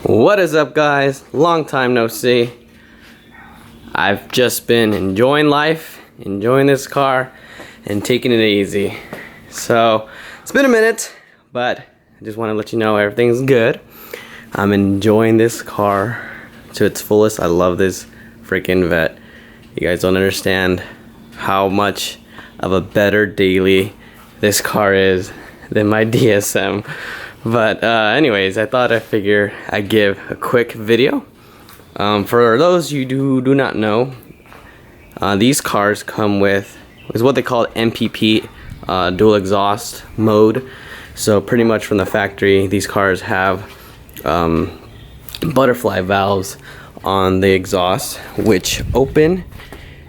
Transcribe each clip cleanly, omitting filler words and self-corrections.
What is up, guys? Long time no see. I've just been enjoying life, enjoying this car, and taking it easy. So it's been a minute, but I just want to let you know everything's good. I'm enjoying this car to its fullest. I love this freaking Vet. You guys don't understand how much of a better daily this car is than my DSM. But anyways, I thought I'd give a quick video. For those you do not know, these cars come with what they call MPP, dual exhaust mode. So pretty much from the factory, these cars have butterfly valves on the exhaust, which open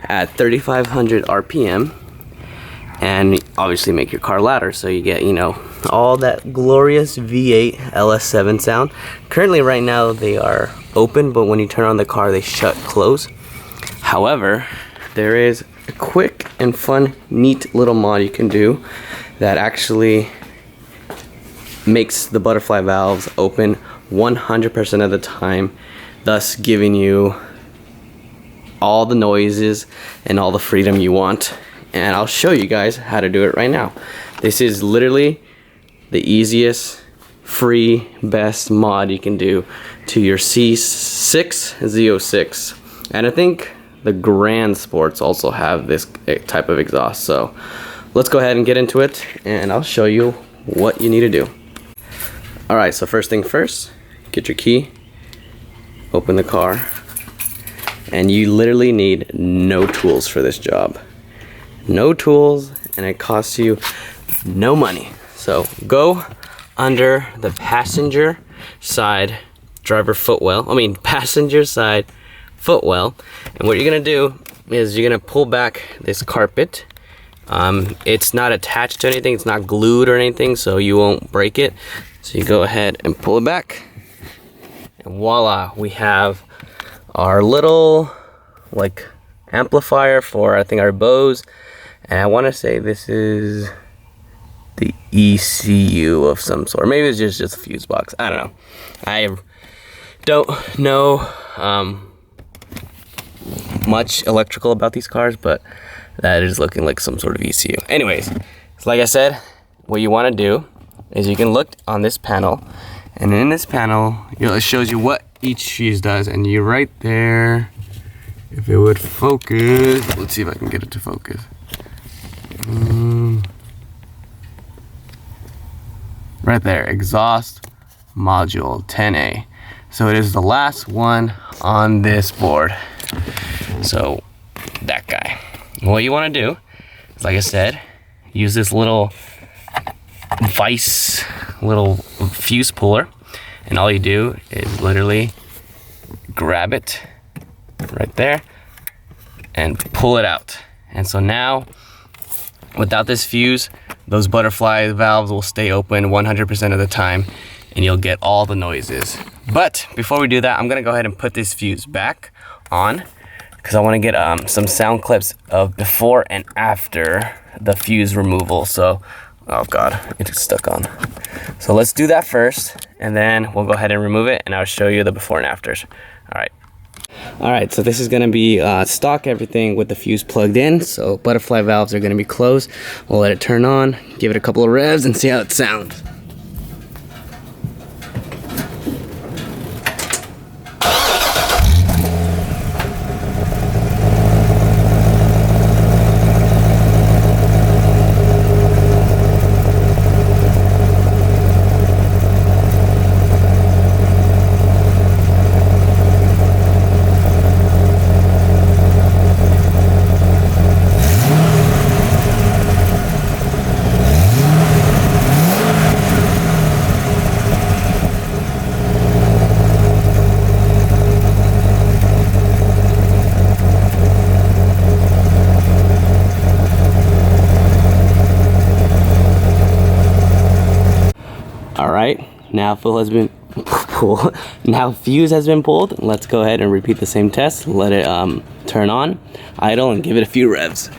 at 3,500 RPM. And obviously make your car louder, so you get, all that glorious V8 LS7 sound. Currently right now they are open, but when you turn on the car they shut close. However, there is a quick and fun, neat little mod you can do that actually makes the butterfly valves open 100% of the time, thus giving you all the noises and all the freedom you want. And I'll show you guys how to do it right now. This is literally the easiest, free, best mod you can do to your Z06. And I think the Grand Sports also have this type of exhaust. So let's go ahead and get into it, and I'll show you what you need to do. Alright, so first thing first, get your key, open the car, and you literally need no tools for this job. No tools, and it costs you no money. So go under the passenger side passenger side footwell, and what you're gonna do is you're gonna pull back this carpet. It's not attached to anything, it's not glued or anything, so you won't break it. So you go ahead and pull it back, and voila, we have our little amplifier for, I think, our Bose. And I want to say this is the ECU of some sort. Maybe it's just a fuse box. I don't know. I don't know much electrical about these cars, but that is looking like some sort of ECU. Anyways, so like I said, what you want to do is you can look on this panel, and in this panel, it shows you what each fuse does, and you're right there. If it would focus, let's see if I can get it to focus. Right there, exhaust module 10A. So it is the last one on this board. So that guy. What you want to do is, like I said, use this little vise, little fuse puller, and all you do is literally grab it right there and pull it out. And so now, without this fuse, those butterfly valves will stay open 100% of the time, and you'll get all the noises. But before we do that, I'm gonna go ahead and put this fuse back on, because I want to get some sound clips of before and after the fuse removal. So, oh god, it's stuck on. So let's do that first, and then we'll go ahead and remove it, and I'll show you the before and afters. Alright, so this is going to be stock everything with the fuse plugged in. So butterfly valves are going to be closed. We'll let it turn on, give it a couple of revs, and see how it sounds. Alright, now fuse has been pulled. Let's go ahead and repeat the same test. Let it turn on, idle, and give it a few revs.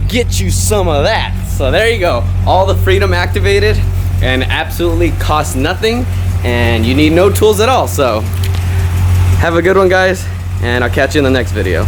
get you some of that. So there you go, all the freedom activated and absolutely costs nothing, and you need no tools at all. So have a good one, guys, and I'll catch you in the next video.